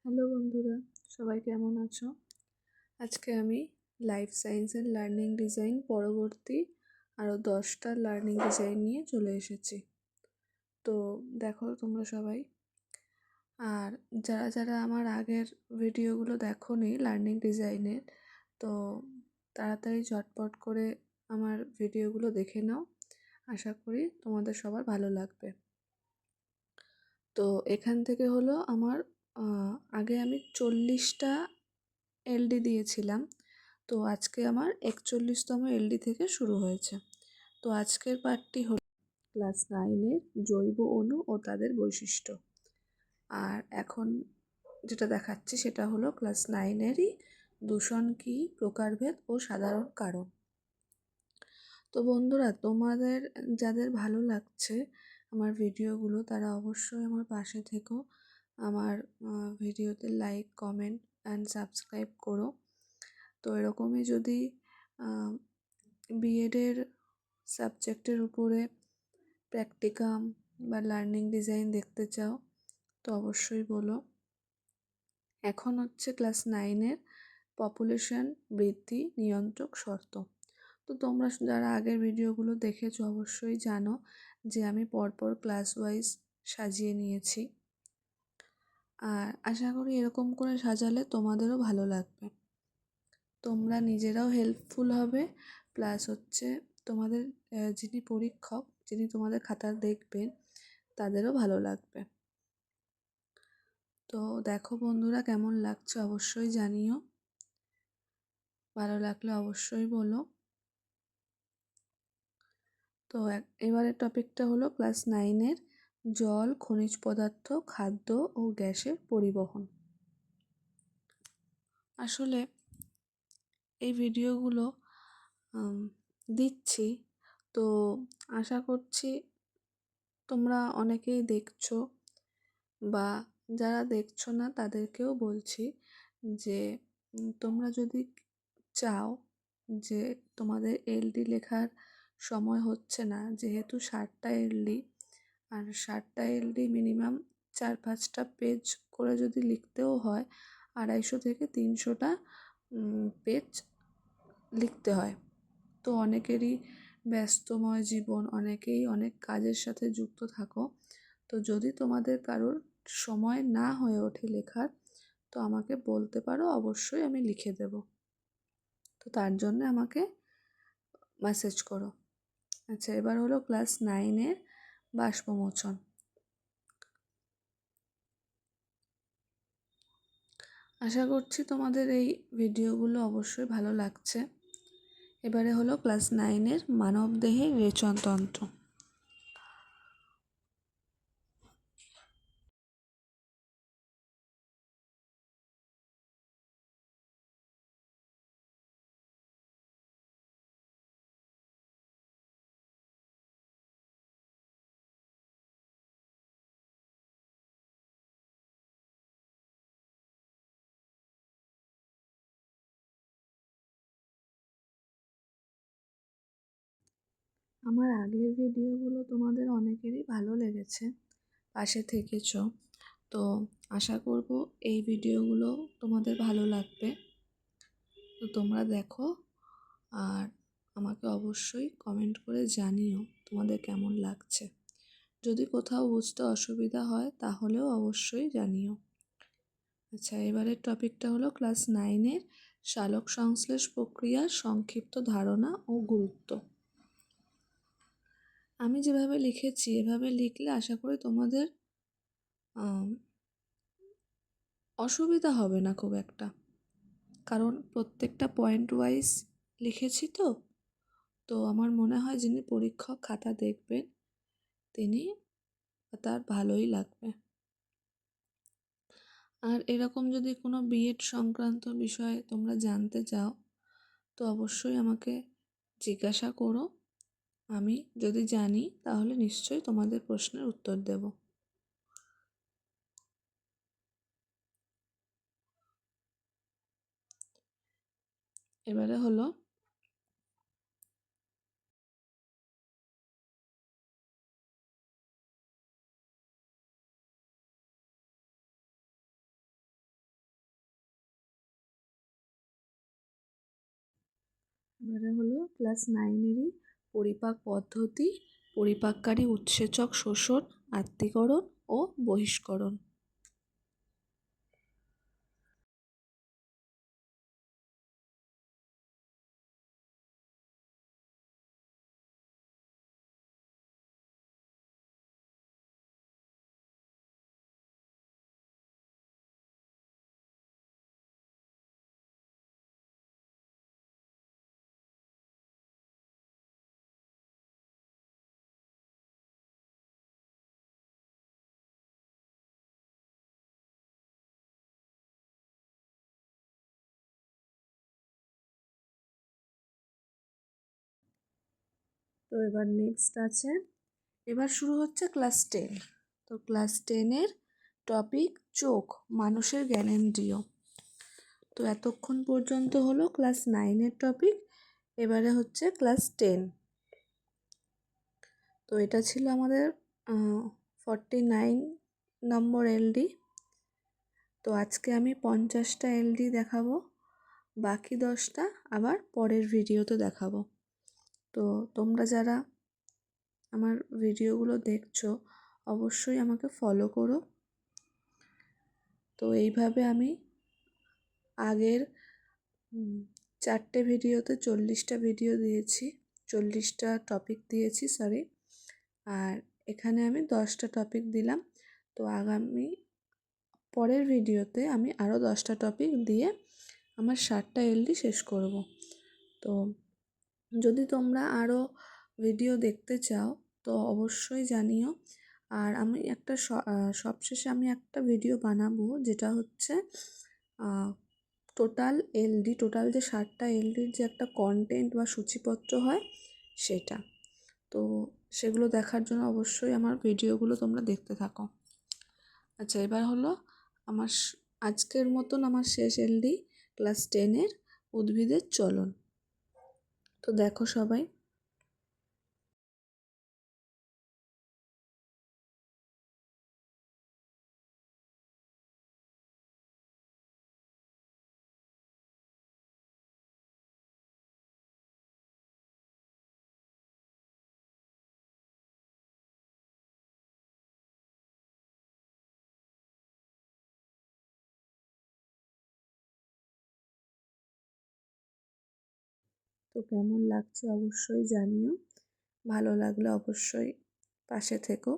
Hello বন্ধুরা, সবাই কেমন আছো? আজকে আমি লাইফ সায়েন্সের লার্নিং ডিজাইন পরবর্তী আরও 10টা লার্নিং ডিজাইন নিয়ে চলে এসেছি। তো দেখো তোমরা সবাই, আর যারা যারা আমার আগের ভিডিওগুলো দেখোনি লার্নিং ডিজাইনের, তো তাড়াতাড়ি ঝটপট করে আমার ভিডিওগুলো দেখে নাও। আশা করি তোমাদের সবার ভালো লাগবে। তো এখান থেকে হলো আমার আগে আমি 40টা এলডি দিয়েছিলাম। তো আজকে আমার 41তম এলডি থেকে শুরু হয়েছে। তো আজকের পার্টটি হল ক্লাস 9-এর জৈব অণু ও তাদের বৈশিষ্ট্য। আর এখন যেটা দেখাচ্ছি সেটা হলো ক্লাস 9-এরই দূষণ কী, প্রকারভেদ ও সাধারণ কারণ। তো বন্ধুরা, তোমাদের যাদের ভালো লাগছে আমার ভিডিওগুলো, তারা অবশ্যই আমার পাশে থেকো। আমার ভিডিওতে লাইক, কমেন্ট অ্যান্ড সাবস্ক্রাইব করো। তো এরকমই যদি বিএডের সাবজেক্টের উপরে প্র্যাকটিকাম বা লার্নিং ডিজাইন দেখতে চাও তো অবশ্যই বলো। এখন হচ্ছে ক্লাস 9-এর পপুলেশন বৃদ্ধি নিয়ন্ত্রক শর্ত। তো তোমরা যারা আগের ভিডিওগুলো দেখেছো অবশ্যই জানো যে আমি পরপর ক্লাস ওয়াইজ সাজিয়ে নিয়েছি। আর আশা করি এরকম করে সাজালে তোমাদেরও ভালো লাগবে, তোমরা নিজেরাও হেল্পফুল হবে, প্লাস হচ্ছে তোমাদের যিনি পরীক্ষক, যিনি তোমাদের খাতা দেখবেন, তাদেরও ভালো লাগবে। তো দেখো বন্ধুরা, কেমন লাগছে অবশ্যই জানিও, ভালো লাগলে অবশ্যই বলো। তো এবারের টপিকটা হলো ক্লাস 9-এর জল, খনিজ পদার্থ, খাদ্য ও গ্যাসের পরিবহন। আসলে এই ভিডিওগুলো দিচ্ছি, তো আশা করছি তোমরা অনেকেই দেখছো, বা যারা দেখছো না তাদেরকেও বলছি যে তোমরা যদি চাও যে তোমাদের এলডি লেখার সময় হচ্ছে না, যেহেতু 60টা এলডি, আর 60টা এলডি মিনিমাম 4-5টা পেজ করে যদি লিখতেও হয় 250 থেকে 300টা পেজ লিখতে হয়। তো অনেকেরই ব্যস্তময় জীবন, অনেকেই অনেক কাজের সাথে যুক্ত থাকো। তো যদি তোমাদের কারোর সময় না হয়ে ওঠে লেখার, তো আমাকে বলতে পারো, অবশ্যই আমি লিখে দেব। তো তার জন্য আমাকে মেসেজ করো। আচ্ছা, এবার হলো ক্লাস 9-এর বাষ্পমোচন। আশা করছি তোমাদের এই ভিডিওগুলো অবশ্যই ভালো লাগছে। এবারে হলো ক্লাস 9-এর মানবদেহের রেচনতন্ত্র। আমার আগের ভিডিওগুলো তোমাদের অনেকেরই ভালো লেগেছে, পাশে থেকেছ। তো আশা করব এই ভিডিওগুলো তোমাদের ভালো লাগবে। তো তোমরা দেখো, আর আমাকে অবশ্যই কমেন্ট করে জানিও তোমাদের কেমন লাগছে। যদি কোথাও বুঝতে অসুবিধা হয় তাহলেও অবশ্যই জানিও। আচ্ছা, এবারের টপিকটা হলো ক্লাস 9-এর সালোক সংশ্লেষ প্রক্রিয়ার সংক্ষিপ্ত ধারণা ও গুরুত্ব। আমি যেভাবে লিখেছি এভাবে লিখলে আশা করি তোমাদের অসুবিধা হবে না খুব একটা, কারণ প্রত্যেকটা পয়েন্ট ওয়াইজ লিখেছি। তো তো আমার মনে হয় যিনি পরীক্ষক খাতা দেখবেন তিনি, তার ভালোই লাগবে। আর এরকম যদি কোনো বিএড সংক্রান্ত বিষয়ে তোমরা জানতে চাও তো অবশ্যই আমাকে জিজ্ঞাসা করো। আমি যদি জানি তাহলে নিশ্চয়ই তোমাদের প্রশ্নের উত্তর দেব। এবারে হলো এবারে হলো ক্লাস 9-এরই পরিপাক পদ্ধতি, পরিপাককারী উৎসেচক শোষণ, আত্তীকরণ ও বহিষ্করণ। তো এবার নেক্সট আছে, এবার শুরু হচ্ছে ক্লাস 10। তো ক্লাস 10-এর টপিক চোখ, মানুষের জ্ঞানেন্দ্রিয়। তো এতক্ষণ পর্যন্ত হলো ক্লাস 9-এর টপিক, এবারে হচ্ছে ক্লাস 10। তো এটা ছিল আমাদের 49 নম্বর এলডি। তো আজকে আমি 50টা এলডি দেখাবো, বাকি 10টা আবার পরের ভিডিওতে দেখাবো। তো তোমরা যারা আমার ভিডিওগুলো দেখছো অবশ্যই আমাকে ফলো করো। তো এইভাবে আমি আগের 4টে ভিডিওতে 40টা ভিডিও দিয়েছি, 40টা টপিক দিয়েছি সরি, আর এখানে আমি 10টা টপিক দিলাম। তো আগামী পরের ভিডিওতে আমি আরও 10টা টপিক দিয়ে আমার 60টা এলডি শেষ করব। তো যদি তোমরা আরও ভিডিও দেখতে চাও তো অবশ্যই জানিও। আর আমি একটা সবশেষে আমি একটা ভিডিও বানাবো, যেটা হচ্ছে টোটাল যে 60টা এলডির যে একটা কন্টেন্ট বা সূচিপত্র হয় সেটা। তো সেগুলো দেখার জন্য অবশ্যই আমার ভিডিওগুলো তোমরা দেখতে থাকো। আচ্ছা, এবার হলো আমার আজকের মতন আমার শেষ এলডি ক্লাস 10-এর উদ্ভিদের চলন। তো দেখো সবাই। তো কেমন লাগছে অবশ্যই জানিও, ভালো লাগলে অবশ্যই পাশে থেকো।